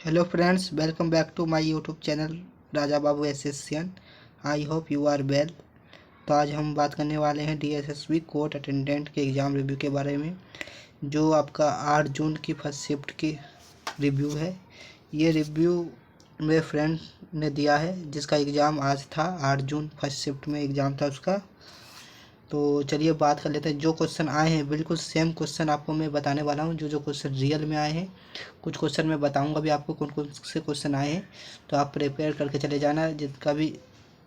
Hello friends, welcome back to my YouTube channel Raja Babu SSCN. I hope you are well. तो आज हम बात करने वाले हैं डीएसएसबी कोर्ट अटेंडेंट के एग्ज़ाम रिव्यू के बारे में, जो आपका 8 जून की फर्स्ट शिफ्ट की रिव्यू है। ये रिव्यू मेरे फ्रेंड ने दिया है जिसका एग्ज़ाम आज था। 8 जून फर्स्ट शिफ्ट में एग्ज़ाम था उसका। तो चलिए बात कर लेते हैं। जो क्वेश्चन आए हैं बिल्कुल सेम क्वेश्चन आपको मैं बताने वाला हूँ, जो क्वेश्चन रियल में आए हैं। कुछ क्वेश्चन मैं बताऊँगा भी आपको कौन कौन से क्वेश्चन आए हैं, तो आप प्रिपेयर करके चले जाना जिसका भी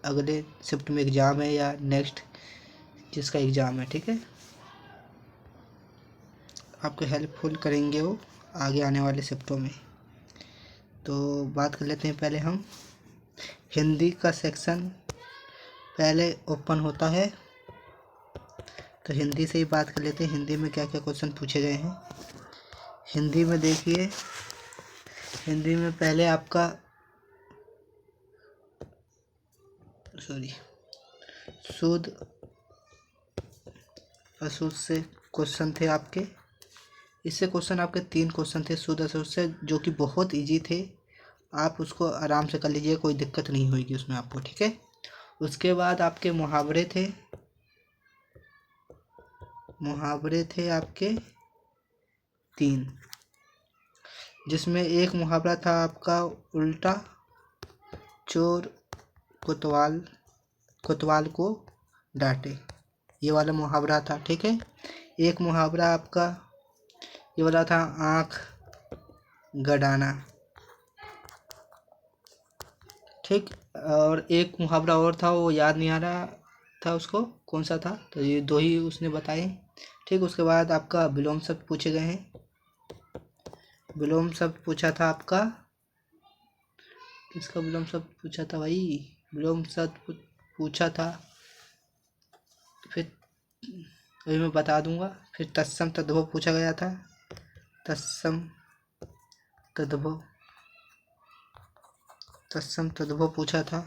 अगले शिफ्ट में एग्ज़ाम है या नेक्स्ट जिसका एग्ज़ाम है। ठीक है, आपको हेल्पफुल करेंगे वो आगे आने वाले शिफ्टों में। तो बात कर लेते हैं पहले हम। हिंदी का सेक्शन पहले ओपन होता है, तो हिंदी से ही बात कर लेते हैं। हिंदी में क्या क्या क्वेश्चन पूछे गए हैं। हिंदी में देखिए, हिंदी में पहले आपका शुद्ध अशुद्ध से क्वेश्चन थे आपके। इससे क्वेश्चन आपके 3 क्वेश्चन थे शुद्ध अशुद्ध से, जो कि बहुत इजी थे। आप उसको आराम से कर लीजिए, कोई दिक्कत नहीं होगी उसमें आपको। ठीक है, उसके बाद आपके मुहावरे थे आपके 3, जिसमें एक मुहावरा था आपका उल्टा चोर कोतवाल को डांटे, ये वाला मुहावरा था। ठीक है, एक मुहावरा आपका ये वाला था आँख गड़ाना। ठीक, और एक मुहावरा और था, वो याद नहीं आ रहा था उसको कौन सा था, तो ये 2 ही उसने बताए। ठीक, उसके बाद आपका विलोम शब्द पूछे गए हैं। विलोम शब्द पूछा था आपका, किसका विलोम शब्द पूछा था भाई? विलोम शब्द पूछा था, फिर अभी मैं बता दूंगा। फिर तत्सम तद्भव पूछा गया था। तत्सम तद्भव पूछा था।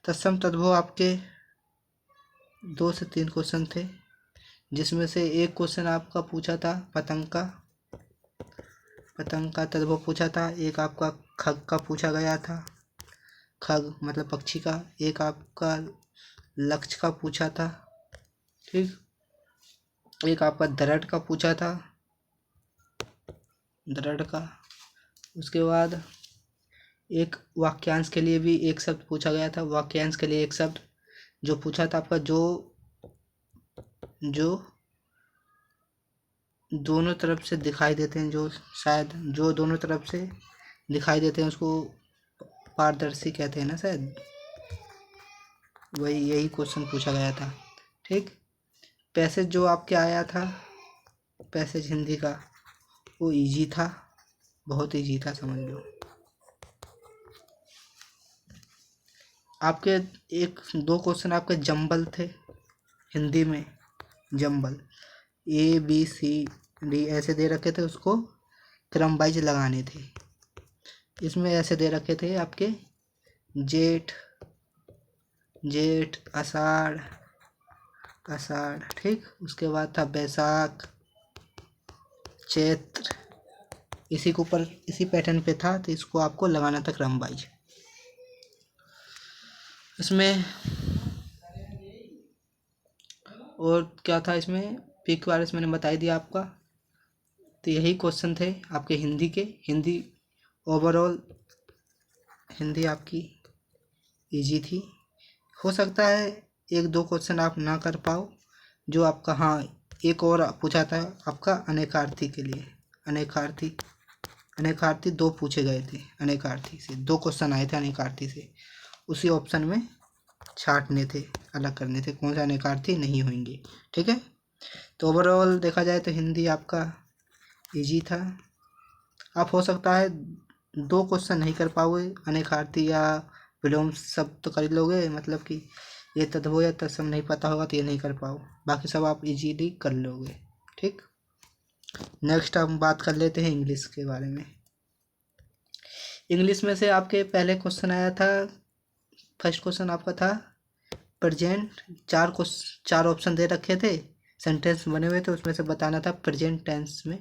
तत्सम तद्भव आपके 2 से 3 क्वेश्चन थे, जिसमें से एक क्वेश्चन आपका पूछा था पतंग का तद्भव पूछा था। एक आपका खग का पूछा गया था, खग मतलब पक्षी का। एक आपका लक्ष्य का पूछा था। ठीक, एक आपका दरड़ का पूछा था, दरड़ का। उसके बाद एक वाक्यांश के लिए भी एक शब्द पूछा गया था। वाक्यांश के लिए एक शब्द जो पूछा था आपका, जो दोनों तरफ से दिखाई देते हैं, जो दोनों तरफ से दिखाई देते हैं उसको पारदर्शी कहते हैं ना शायद, यही क्वेश्चन पूछा गया था। ठीक, पैसेज जो आपके आया था, पैसेज हिंदी का, वो इजी था, बहुत इजी था समझ लो। आपके 1-2 क्वेश्चन आपके जंबल थे हिंदी में। जंबल ABCD ऐसे दे रखे थे, उसको क्रम वाइज लगाने थे। इसमें ऐसे दे रखे थे आपके जेठ आषाढ़। ठीक, उसके बाद था बैसाख चैत्र, इसी के ऊपर इसी पैटर्न पे था, तो इसको आपको लगाना था क्रम वाइज। इसमें और क्या था, इसमें पीक वायरस मैंने बता दिया आपका। तो यही क्वेश्चन थे आपके हिंदी के। हिंदी ओवरऑल हिंदी आपकी इजी थी। हो सकता है 1-2 क्वेश्चन आप ना कर पाओ, जो आपका, हाँ एक और पूछा था आपका अनेकार्थी के लिए। अनेकार्थी 2 पूछे गए थे। अनेकार्थी से 2 क्वेश्चन आए थे, अनेकार्थी से। उसी ऑप्शन में छांटने थे, अलग करने थे कौन सा अनेकार्थी नहीं होंगे। ठीक है, तो ओवरऑल देखा जाए तो हिंदी आपका इजी था। आप हो सकता है 2 क्वेश्चन नहीं कर पाओगे, अनेकार्थी या विलोम शब्द तो कर लोगे, मतलब कि ये तद्भव या तत्सम नहीं पता होगा तो ये नहीं कर पाओ, बाकी सब आप इजीली कर लोगे। ठीक, नेक्स्ट हम बात कर लेते हैं इंग्लिश के बारे में। इंग्लिश में से आपके पहले क्वेश्चन आया था, फर्स्ट क्वेश्चन आपका था प्रेजेंट। 4 ऑप्शन दे रखे थे, सेंटेंस बने हुए थे, उसमें से बताना था प्रेजेंट टेंस में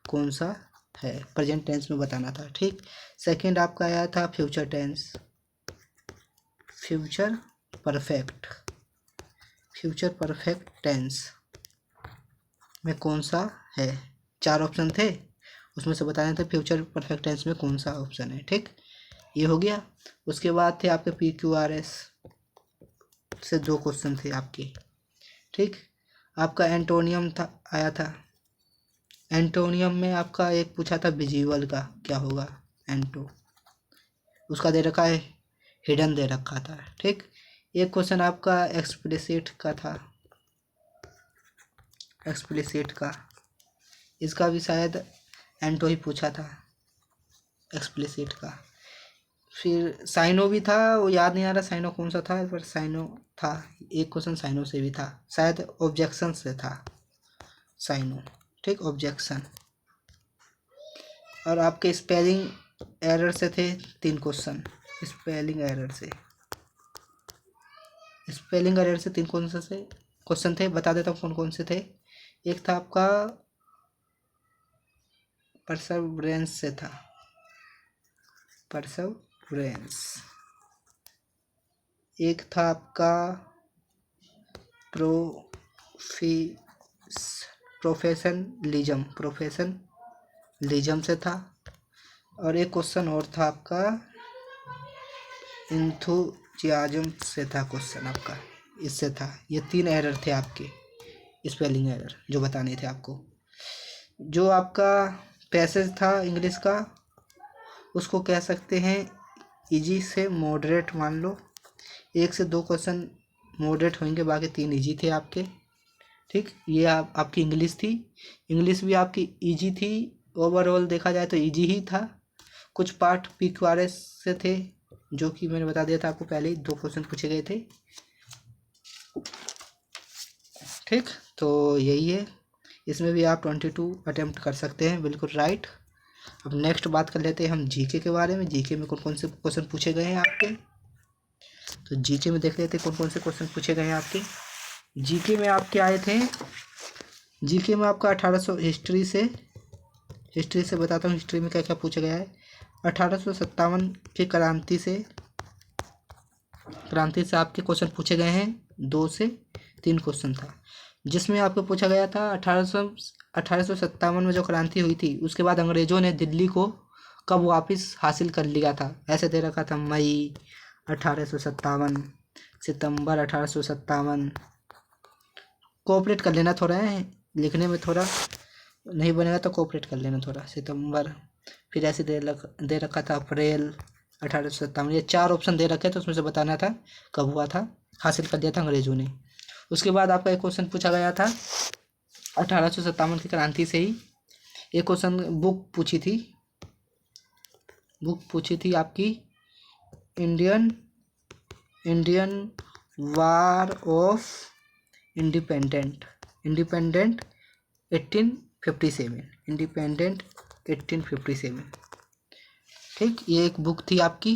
कौन सा है, प्रेजेंट टेंस में बताना था। ठीक, सेकंड आपका आया था future tense, future perfect, future perfect tense में कौन सा है, 4 ऑप्शन थे, उसमें से बताने थे फ्यूचर परफेक्ट टेंस में कौन सा ऑप्शन है। ठीक, ये हो गया। उसके बाद थे आपके PQRS से 2 क्वेश्चन थे आपके। ठीक, आपका एंटोनियम था, आया था। एंटोनियम में आपका एक पूछा था विजुअल का क्या होगा, एंटो, उसका दे रखा है हिडन दे रखा था। ठीक, एक क्वेश्चन आपका एक्सप्लिसिट का था, एक्सप्लिसिट का, इसका भी शायद एंटो ही पूछा था, एक्सप्लिसिट का। फिर साइनो भी था, वो याद नहीं आ रहा साइनो कौन सा था, पर साइनो था, एक क्वेश्चन साइनो से भी था, शायद ऑब्जेक्शन से था साइनो। ठीक, ऑब्जेक्शन। और आपके स्पेलिंग एरर से थे 3 क्वेश्चन, स्पेलिंग एरर से, स्पेलिंग एरर से 3 कौन से क्वेश्चन थे, बता देता हूँ कौन कौन से थे। एक था आपका परसेवरेंस से था, परसेवरेंस। एक था आपका प्रोफेशनलिज्म, प्रोफेशनलिज्म से था। और एक क्वेश्चन और था आपका इंथुजियाज्म से था, क्वेश्चन आपका इससे था। ये 3 एरर थे आपके, स्पेलिंग एरर जो बताने थे आपको। जो आपका पैसेज था इंग्लिश का, उसको कह सकते हैं इजी से मॉडरेट मान लो। 1 से 2 क्वेश्चन मॉडरेट होंगे, बाकी 3 इजी थे आपके। ठीक, ये आपकी इंग्लिश थी, इंग्लिश भी आपकी इजी थी, ओवरऑल देखा जाए तो इजी ही था। कुछ पार्ट PQRS से थे, जो कि मैंने बता दिया था आपको पहले ही, 2 क्वेश्चन पूछे गए थे। ठीक, तो यही है, इसमें भी आप 22 अटेम्प्ट कर सकते हैं, बिल्कुल राइट। अब नेक्स्ट बात कर लेते हैं हम जीके के बारे में। जीके में कौन कौन से क्वेश्चन पूछे गए हैं आपके, तो जीके में देख लेते हैं कौन कौन से क्वेश्चन पूछे गए हैं आपके। जीके में आपके आए थे, जीके में आपका 1800 हिस्ट्री से बताता हूँ हिस्ट्री में क्या क्या पूछा गया है। 1857 की क्रांति से आपके क्वेश्चन पूछे गए हैं, 2 से 3 क्वेश्चन था, जिसमें आपको पूछा गया था 1857 में जो क्रांति हुई थी, उसके बाद अंग्रेज़ों ने दिल्ली को कब वापस हासिल कर लिया था। ऐसे दे रखा था मई 1857, सितंबर 1857। कोऑपरेट कर लेना थोड़ा है, लिखने में थोड़ा नहीं बनेगा तो कोऑपरेट कर लेना थोड़ा। सितंबर, फिर ऐसे दे रखा था अप्रैल 1857। ये 4 ऑप्शन दे रखे थे, उसमें से बताना था कब हुआ था, हासिल कर दिया था अंग्रेज़ों ने। उसके बाद आपका एक क्वेश्चन पूछा गया था 1857 की क्रांति से ही। एक क्वेश्चन बुक पूछी थी आपकी, Indian war of independent 1857, independent 1857। ठीक, ये एक बुक थी आपकी।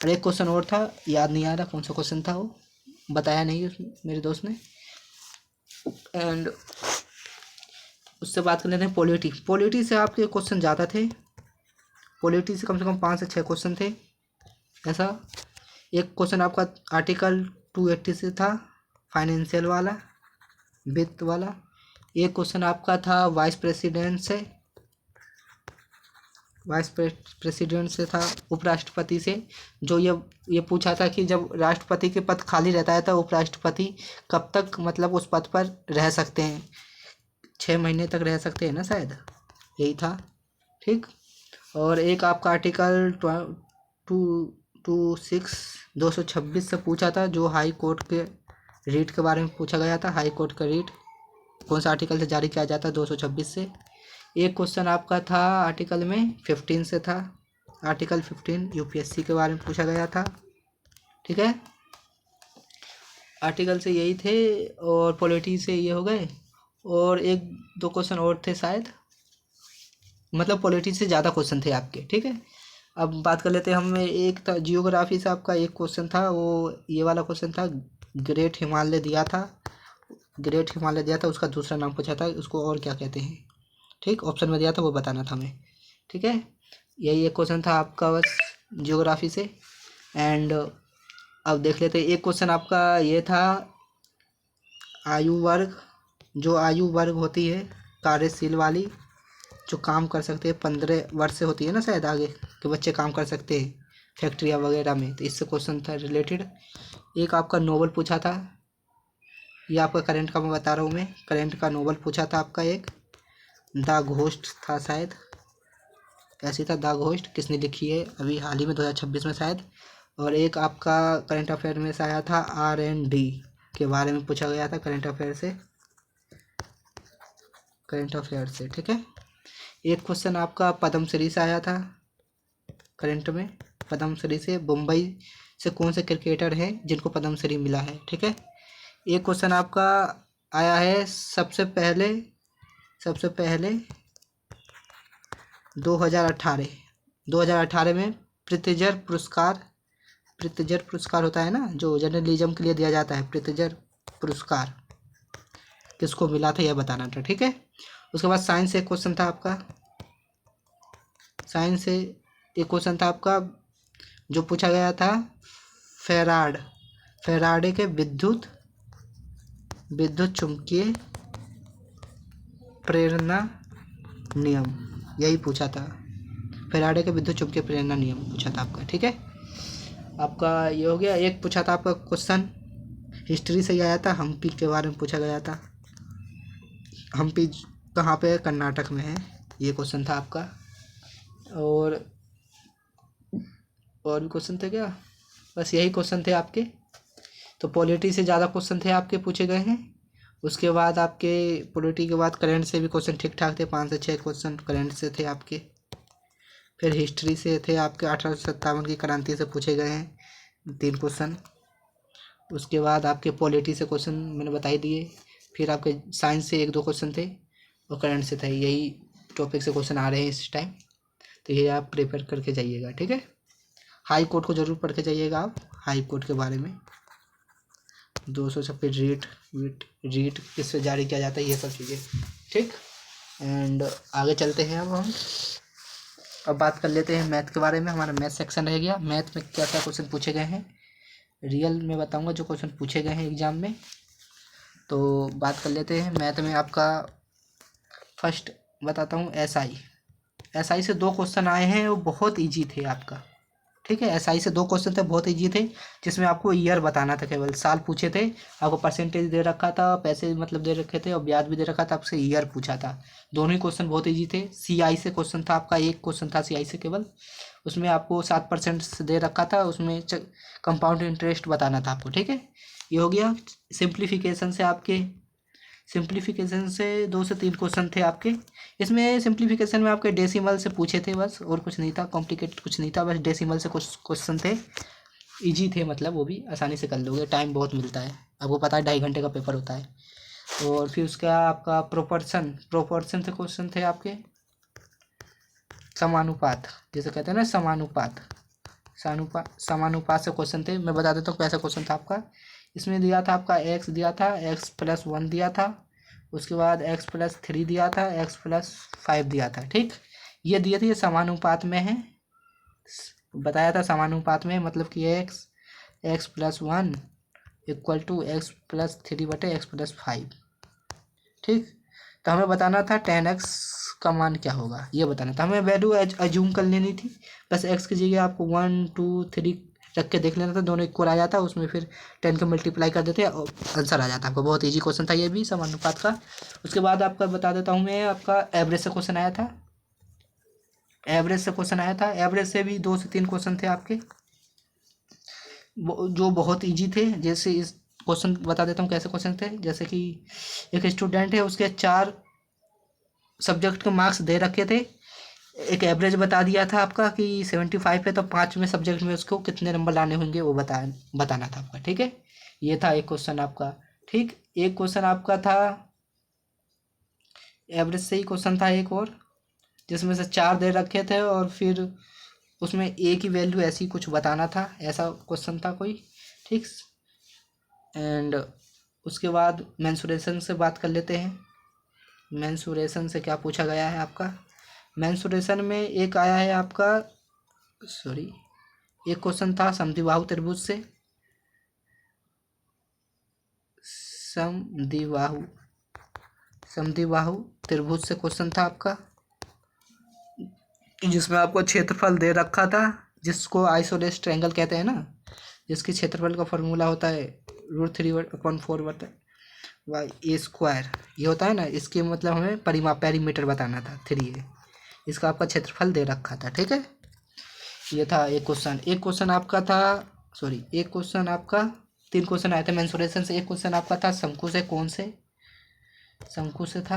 और एक क्वेश्चन और था, याद नहीं आ रहा कौन सा क्वेश्चन था, वो बताया नहीं मेरे दोस्त ने। एंड उससे बात कर लेते हैं पॉलिटी से आपके क्वेश्चन ज़्यादा थे, पॉलिटी से कम 5 से 6 क्वेश्चन थे ऐसा। एक क्वेश्चन आपका आर्टिकल 280 से था, फाइनेंशियल वाला, वित्त वाला। एक क्वेश्चन आपका था वाइस प्रेसिडेंट से था, उपराष्ट्रपति से। जो ये पूछा था कि जब राष्ट्रपति के पद खाली रहता है तो उपराष्ट्रपति कब तक मतलब उस पद पर रह सकते हैं, 6 महीने तक रह सकते हैं ना, शायद यही था। ठीक, और एक आपका आर्टिकल 226 से पूछा था, जो हाई कोर्ट के रीट के बारे में पूछा गया था। हाई कोर्ट का रीट कौन सा आर्टिकल से जारी किया जाता है, 226 से। एक क्वेश्चन आपका था आर्टिकल में 15 से था, आर्टिकल 15 यूपीएससी के बारे में पूछा गया था। ठीक है, आर्टिकल से यही थे, और पॉलिटी से ये हो गए, और 1-2 क्वेश्चन और थे शायद, मतलब पॉलिटी से ज़्यादा क्वेश्चन थे आपके। ठीक है, अब बात कर लेते हैं हम। एक था जियोग्राफी से आपका एक क्वेश्चन था, वो ये वाला क्वेश्चन था, ग्रेट हिमालय दिया था, उसका दूसरा नाम पूछा था, उसको और क्या कहते हैं। ठीक, ऑप्शन में दिया था, वो बताना था हमें। ठीक है, यही एक क्वेश्चन था आपका बस ज्योग्राफी से। एंड अब देख लेते हैं, एक क्वेश्चन आपका ये था आयु वर्ग, जो आयु वर्ग होती है कार्यशील वाली, जो काम कर सकते हैं 15 वर्ष से होती है ना शायद आगे के बच्चे काम कर सकते हैं फैक्ट्रिया वगैरह में, तो इससे क्वेश्चन था रिलेटेड। एक आपका नोबल पूछा था, ये आपका करंट का मैं बता रहा हूँ, मैं करंट का नोबल पूछा था आपका एक द घोस्ट था शायद, ऐसी था द घोस्ट, किसने लिखी है अभी हाल ही में 2026 में शायद। और एक आपका करंट अफेयर में से आया था R&D के बारे में पूछा गया था करंट अफेयर से, ठीक है। एक क्वेश्चन आपका पद्मश्री से आया था करंट में, पद्मश्री से मुंबई से कौन से क्रिकेटर हैं जिनको पद्मश्री मिला है, ठीक है। एक क्वेश्चन आपका आया है सबसे पहले 2018 में प्रित्जर पुरस्कार होता है ना जो जर्नलिज्म के लिए दिया जाता है, प्रित्जर पुरस्कार किसको मिला था यह बताना था, ठीक है। उसके बाद साइंस से एक क्वेश्चन था आपका, साइंस से एक क्वेश्चन था आपका जो पूछा गया था फेराडे के विद्युत चुंबकीय प्रेरणा नियम, यही पूछा था, फेराडे के विद्युत चुंबकीय प्रेरणा नियम पूछा था आपका, ठीक है। आपका ये हो गया। एक पूछा था आपका क्वेश्चन हिस्ट्री से ही आया था, हम्पी के बारे में पूछा गया था, हम्पी कहाँ पे है, कर्नाटक में है, ये क्वेश्चन था आपका। और भी क्वेश्चन थे क्या, बस यही क्वेश्चन थे आपके। तो पॉलिटी से ज़्यादा क्वेश्चन थे आपके पूछे गए हैं। उसके बाद आपके पॉलिटी के बाद करंट से भी क्वेश्चन ठीक ठाक थे, 5 से 6 क्वेश्चन करंट से थे आपके। फिर हिस्ट्री से थे आपके 1857 की क्रांति से पूछे गए हैं 3 क्वेश्चन। उसके बाद आपके पॉलिटी से क्वेश्चन मैंने बता ही दिए। फिर आपके साइंस से 1-2 क्वेश्चन थे और करंट से थे, यही टॉपिक से क्वेश्चन आ रहे हैं इस टाइम, तो ये आप प्रिपेयर करके जाइएगा, ठीक है। हाई कोर्ट को ज़रूर पढ़ के जाइएगा आप, हाई कोर्ट के बारे में 200 छप्पन रीट किससे जारी किया जाता है, ये सब चीज़ें, ठीक। एंड आगे चलते हैं अब बात कर लेते हैं मैथ के बारे में। हमारा मैथ सेक्शन रह गया, मैथ में क्या क्या क्वेश्चन पूछे गए हैं रियल में बताऊंगा जो क्वेश्चन पूछे गए हैं एग्जाम में। तो बात कर लेते हैं मैथ में आपका फर्स्ट बताता हूँ एसआई से 2 क्वेश्चन आए हैं, वो बहुत ईजी थे आपका, ठीक है। एसआई से 2 क्वेश्चन थे, बहुत ईजी थे, जिसमें आपको ईयर बताना था, केवल साल पूछे थे, आपको परसेंटेज दे रखा था, पैसे मतलब दे रखे थे और ब्याज भी दे रखा था, आपसे ईयर पूछा था। दोनों ही क्वेश्चन बहुत ईजी थे। सीआई से क्वेश्चन था आपका, एक क्वेश्चन था सीआई से केवल, उसमें आपको 7% दे रखा था, उसमें कंपाउंड इंटरेस्ट बताना था आपको, ठीक है। ये हो गया। सिंप्लीफिकेशन से 2 से 3 क्वेश्चन थे आपके। इसमें सिंप्लीफिकेशन में आपके डेसिमल से पूछे थे बस, और कुछ नहीं था, कॉम्प्लिकेटेड कुछ नहीं था, बस डेसिमल से कुछ क्वेश्चन थे, इजी थे, मतलब वो भी आसानी से कर लोगे, टाइम बहुत मिलता है, आपको पता है 2.5 घंटे का पेपर होता है। और फिर उसका आपका प्रोपोर्शन से क्वेश्चन थे आपके, समानुपात जैसे कहते हैं ना, समानुपात से क्वेश्चन थे। मैं बता देता हूँ कैसा क्वेश्चन था आपका। इसमें दिया था आपका x दिया था, x+1 दिया था, उसके बाद x+3 दिया था, x+5 दिया था, ठीक। ये दिए थे, ये समानुपात में है, बताया था समानुपात में, मतलब कि x+1 = x+3/x+5, ठीक। तो हमें बताना था 10x का मान क्या होगा, ये बताना था, हमें वैल्यू अज्यूम कर लेनी थी, बस x की जगह आपको 1 2 3 रख के देख लेना था, दोनों इक्वल आ जाता, उसमें फिर 10 का मल्टीप्लाई कर देते और आंसर आ जाता आपको। बहुत ईजी क्वेश्चन था ये भी समानुपात का। उसके बाद आपका बता देता हूँ मैं, आपका एवरेज से क्वेश्चन आया था, एवरेज से भी 2 से 3 क्वेश्चन थे आपके, जो बहुत ईजी थे। जैसे इस क्वेश्चन बता देता हूँ कैसे क्वेश्चन थे, जैसे कि एक स्टूडेंट है, उसके 4 सब्जेक्ट के मार्क्स दे रखे थे, एक एवरेज बता दिया था आपका कि 75 है, तो 5वें सब्जेक्ट में उसको कितने नंबर लाने होंगे वो बताना था आपका, ठीक है। ये था एक क्वेश्चन आपका, ठीक। एक क्वेश्चन आपका था एवरेज से ही क्वेश्चन था एक और, जिसमें से 4 दे रखे थे और फिर उसमें ए की वैल्यू ऐसी कुछ बताना था, ऐसा क्वेश्चन था कोई, ठीक। एंड उसके बाद मेंसुरेशन से बात कर लेते हैं। मेंसुरेशन से क्या पूछा गया है आपका, मेंसुरेशन में एक आया है आपका, सॉरी, एक क्वेश्चन था समद्विबाहु त्रिभुज से, समद्विबाहु समद्विबाहु त्रिभुज से क्वेश्चन था आपका, जिसमें आपको क्षेत्रफल दे रखा था, जिसको आइसोलेस ट्रायंगल कहते हैं ना, जिसकी क्षेत्रफल का फॉर्मूला होता है √3/4 वाई ए स्क्वायर, ये होता है ना, इसके मतलब हमें पेरीमीटर बताना था 3a, इसका आपका क्षेत्रफल दे रखा था। ठीक है, ये था एक क्वेश्चन। एक क्वेश्चन आपका था, सॉरी, एक क्वेश्चन आपका, 3 क्वेश्चन आए थे मेंसुरेशन से। एक क्वेश्चन आपका था शंकु से कौन से, शंकु से था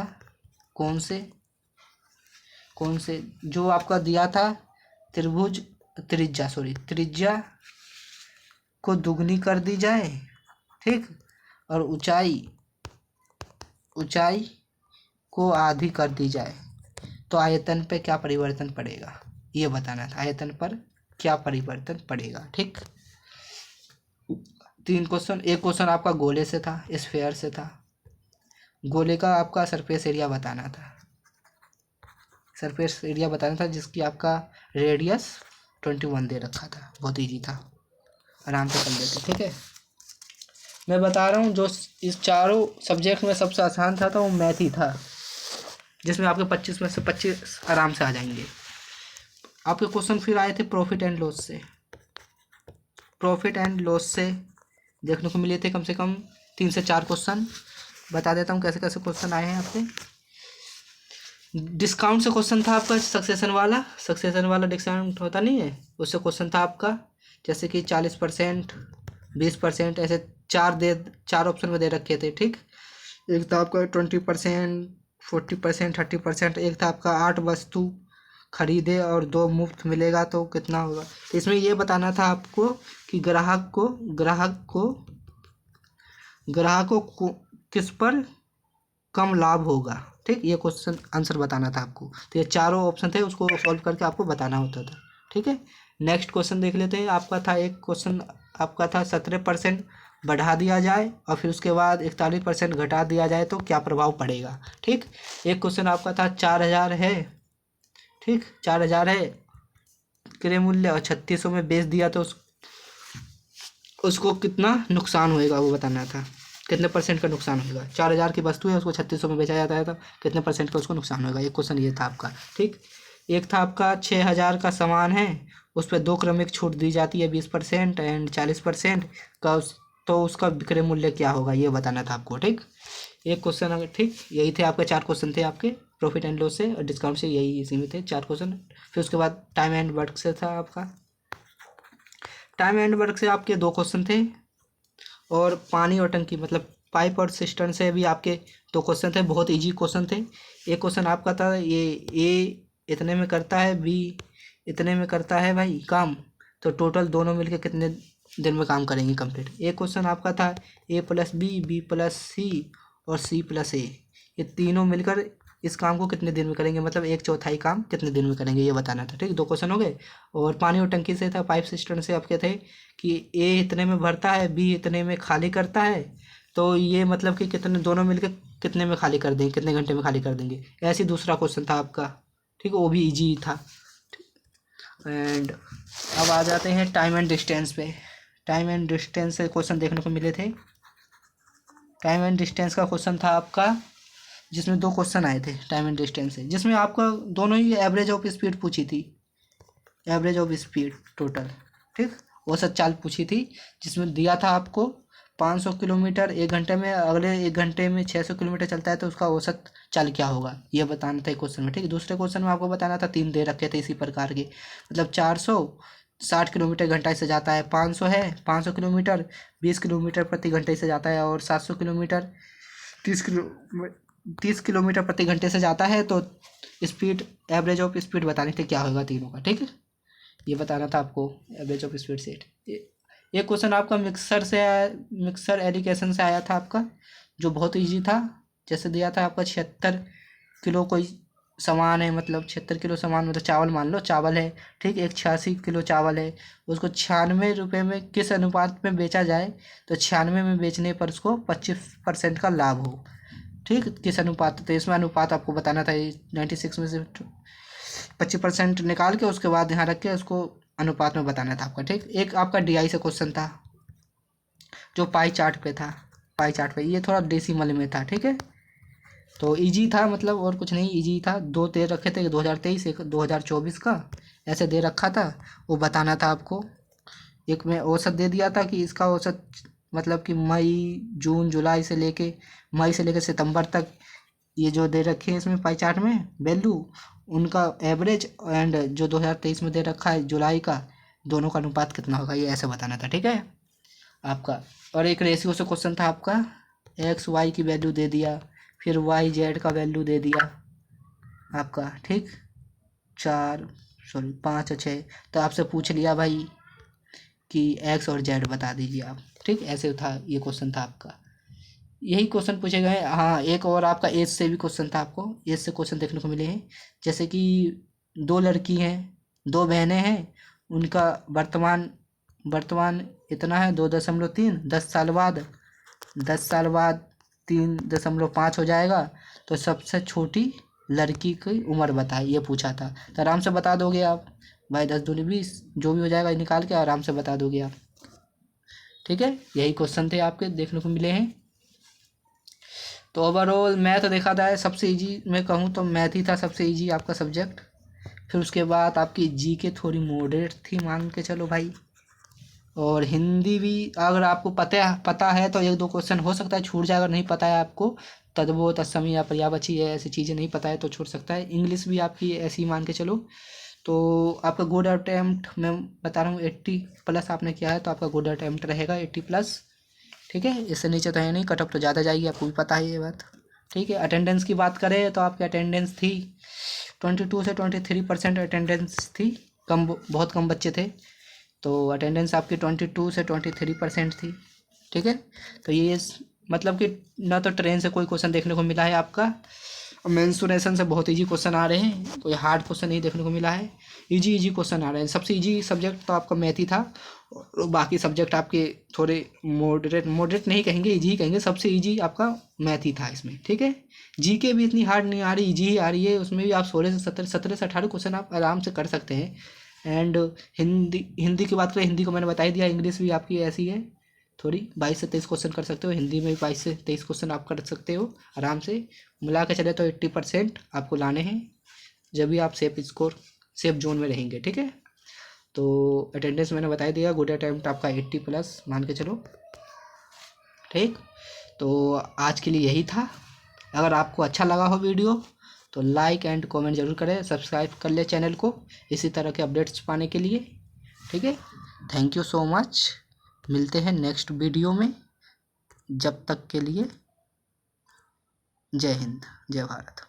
कौन से जो आपका दिया था त्रिभुज त्रिज्या को दुगनी कर दी जाए, ठीक, और ऊंचाई को आधी कर दी जाए तो आयतन पे क्या परिवर्तन पड़ेगा, ये बताना था, आयतन पर क्या परिवर्तन पड़ेगा। ठीक, 3 क्वेश्चन। एक क्वेश्चन आपका गोले से था, स्फेयर से था, गोले का आपका सरफेस एरिया बताना था, जिसकी आपका रेडियस 21 दे रखा था। बहुत इजी था, आराम से कर लेते। ठीक है, मैं बता रहा हूँ जो इस चारों सब्जेक्ट में सबसे आसान था तो वो मैथ ही था, जिसमें आपके 25 में से 25 आराम से आ जाएंगे। आपके क्वेश्चन फिर आए थे प्रॉफिट एंड लॉस से देखने को मिले थे कम से कम 3 से 4 क्वेश्चन। बता देता हूँ कैसे कैसे क्वेश्चन आए हैं आपके। डिस्काउंट से क्वेश्चन था आपका, सक्सेशन वाला डिस्काउंट होता नहीं है, उससे क्वेश्चन था आपका, जैसे कि 40%, 20%, ऐसे चार ऑप्शन में दे रखे थे। ठीक, एक था आपका 20%, 40%, 30%, एक था आपका 8 वस्तु खरीदे और 2 मुफ्त मिलेगा तो कितना होगा। तो इसमें ये बताना था आपको कि ग्राहकों को किस पर कम लाभ होगा। ठीक, ये क्वेश्चन आंसर बताना था आपको। तो ये चारों ऑप्शन थे, उसको सॉल्व करके आपको बताना होता था। ठीक है, नेक्स्ट क्वेश्चन देख लेते हैं। आपका था एक क्वेश्चन आपका था 17% बढ़ा दिया जाए और फिर उसके बाद 41% घटा दिया जाए तो क्या प्रभाव पड़ेगा। ठीक, एक क्वेश्चन आपका था 4000 है, ठीक, 4000 है क्रय मूल्य और 3600 में बेच दिया तो उसको कितना नुकसान होएगा वो बताना था, कितने परसेंट का नुकसान होगा। 4000 की वस्तु है, उसको 3600 में बेचा जाता है तो कितने परसेंट का उसको नुकसान होगा। एक क्वेश्चन ये था आपका। ठीक, एक था आपका 6000 का सामान है, उस पर 2 क्रमिक छूट दी जाती है 20% एंड 40% का, तो उसका विक्रय मूल्य क्या होगा ये बताना था आपको। ठीक, एक क्वेश्चन अगर, ठीक, यही थे आपके 4 क्वेश्चन थे आपके प्रॉफिट एंड लॉस से और डिस्काउंट से, यही इसी में थे 4 क्वेश्चन। फिर उसके बाद टाइम एंड वर्क से था आपका, टाइम एंड वर्क से आपके 2 क्वेश्चन थे और पानी और टंकी मतलब पाइप और सिस्टम से भी आपके 2 क्वेश्चन थे, बहुत इजी क्वेश्चन थे। एक क्वेश्चन आपका था ये ए इतने में करता है, बी इतने में करता है भाई काम, तो टोटल दोनों मिलके कितने दिन में काम करेंगे कंप्लीट। एक क्वेश्चन आपका था A+B, B+C और C+A, ये तीनों मिलकर इस काम को कितने दिन में करेंगे, मतलब 1/4 काम कितने दिन में करेंगे ये बताना था। ठीक, 2 क्वेश्चन हो गए। और पानी और टंकी से था, पाइप सिस्टम से आपके थे कि ए इतने में भरता है, बी इतने में खाली करता है, तो ये मतलब कि कितने दोनों मिलकर कितने में खाली कर देंगे, कितने घंटे में खाली कर देंगे। ऐसे ही दूसरा क्वेश्चन था आपका, ठीक, वो भी इजी था। एंड अब आ जाते हैं टाइम एंड डिस्टेंस पे। टाइम एंड डिस्टेंस से क्वेश्चन देखने को मिले थे। टाइम एंड डिस्टेंस का क्वेश्चन था आपका, जिसमें 2 क्वेश्चन आए थे टाइम एंड डिस्टेंस से, जिसमें आपका दोनों ही एवरेज ऑफ स्पीड पूछी थी, एवरेज ऑफ स्पीड टोटल। ठीक, औसत चाल पूछी थी, जिसमें दिया था आपको 500 किलोमीटर 1 घंटे में, अगले 1 घंटे में 600 किलोमीटर चलता है तो उसका औसत चाल क्या होगा ये बताना था एक क्वेश्चन में। ठीक, दूसरे क्वेश्चन में आपको बताना था, 3 दे रखे थे इसी प्रकार के, मतलब 460 किलोमीटर घंटा से जाता है, 500 है 500 किलोमीटर 20 किलोमीटर प्रति घंटे से जाता है, और 700 किलोमीटर 30 किलोमीटर प्रति घंटे से जाता है, तो स्पीड एवरेज ऑफ स्पीड बताने थे क्या होगा तीनों का। ठीक है, ये बताना था आपको एवरेज ऑफ स्पीड सेट। एक क्वेश्चन आपका मिक्सर एलिगेशन से आया था आपका, जो बहुत इजी था। जैसे दिया था आपका 76 किलो कोई सामान है, मतलब 76 किलो सामान मतलब चावल मान लो, चावल है, ठीक, एक 86 किलो चावल है, उसको 96 रुपये में किस अनुपात में बेचा जाए तो 96 में बेचने पर उसको 25% का लाभ हो। ठीक, किस अनुपात, तो इसमें अनुपात आपको बताना था 96 में से 25% निकाल के उसके बाद यहाँ रख के उसको अनुपात में बताना था आपका। ठीक, एक आपका DI से क्वेश्चन था जो पाई चार्ट पे था, पाई चार्ट पे, ये थोड़ा डेसिमल में था। ठीक है, तो इजी था, मतलब और कुछ नहीं, इजी था। दो दे रखे थे, 2023 एक 2024 का, ऐसे दे रखा था, वो बताना था आपको। एक में औसत दे दिया था कि इसका औसत मतलब कि मई से लेके सितंबर तक ये जो दे रखे हैं इसमें पाई चार्ट में वैल्यू, उनका एवरेज एंड जो 2023 में दे रखा है जुलाई का, दोनों का अनुपात कितना होगा, ये ऐसे बताना था। ठीक है आपका। और एक रेशियो से क्वेश्चन था आपका, एक्स वाई की वैल्यू दे दिया, फिर वाई जेड का वैल्यू दे दिया आपका। ठीक, 5 और 6, तो आपसे पूछ लिया भाई कि एक्स और जेड बता दीजिए आप। ठीक, ऐसे था, ये क्वेश्चन था आपका, यही क्वेश्चन पूछे गए। हाँ, एक और आपका एज से भी क्वेश्चन था, आपको एज से क्वेश्चन देखने को मिले हैं। जैसे कि 2 लड़की हैं, 2 बहनें हैं, उनका वर्तमान वर्तमान इतना है 2.3, 10 साल बाद 3.5 हो जाएगा, तो सबसे छोटी लड़की की उम्र बताए, ये पूछा था। तो आराम से बता दोगे आप भाई, 10 दूनी 20, जो भी हो जाएगा निकाल के आराम से बता दोगे आप। ठीक है, यही क्वेश्चन थे आपके देखने को मिले हैं। तो ओवरऑल मैथ देखा जाए सबसे इजी, मैं कहूँ तो मैथ ही था सबसे इजी आपका सब्जेक्ट। फिर उसके बाद आपकी जीके थोड़ी मॉडरेट थी, मान के चलो भाई। और हिंदी भी अगर आपको पता है तो 1-2 क्वेश्चन हो सकता है छूट जाए, अगर नहीं पता है आपको, तद्भव तत्सम या पर्यायवाची है, ऐसी चीज़ें नहीं पता है तो छूट सकता है। इंग्लिश भी आपकी ऐसी ही मान के चलो। तो आपका गुड अटेम्प्ट मैं बता रहा हूँ 80+ आपने किया है, तो आपका गुड अटेम्प्ट रहेगा 80+। ठीक है, इससे नीचे तो है नहीं, कट ऑफ तो ज़्यादा जाएगी, आपको भी पता है ये बात। ठीक है, अटेंडेंस की बात करें तो आपकी अटेंडेंस थी 22 से 23% अटेंडेंस थी, कम, बहुत कम बच्चे थे, तो अटेंडेंस आपकी 22 से 23% थी। ठीक है, तो ये मतलब कि ना तो ट्रेन से कोई क्वेश्चन देखने को मिला है आपका, मेंसुरेशन से बहुत इजी क्वेश्चन आ रहे हैं, कोई हार्ड क्वेश्चन नहीं देखने को मिला है, इजी क्वेश्चन आ रहे हैं। सबसे इजी सब्जेक्ट तो आपका मैथ ही था, और बाकी सब्जेक्ट आपके थोड़े मॉडरेट नहीं कहेंगे, इजी ही कहेंगे। सबसे इजी आपका मैथ ही था इसमें। ठीक है, जीके भी इतनी हार्ड नहीं आ रही, इजी ही आ रही है, उसमें भी आप 17 से 18 क्वेश्चन आप आराम से कर सकते हैं। एंड हिंदी की बात करें, हिंदी को मैंने बता ही दिया, इंग्लिश भी आपकी ऐसी है थोड़ी, 22 से 23 क्वेश्चन कर सकते हो, हिंदी में भी 22 से 23 क्वेश्चन आप कर सकते हो आराम से। मिला के चले तो 80% आपको लाने हैं, जब भी आप सेफ जोन में रहेंगे। ठीक है, तो अटेंडेंस मैंने बता दिया, गुड अटेम्प्ट आपका 80+ मान के चलो। ठीक, तो आज के लिए यही था। अगर आपको अच्छा लगा हो वीडियो तो लाइक एंड कमेंट जरूर करें, सब्सक्राइब कर ले चैनल को इसी तरह के अपडेट्स पाने के लिए। ठीक है, थैंक यू सो मच, मिलते हैं नेक्स्ट वीडियो में, जब तक के लिए जय हिंद, जय भारत।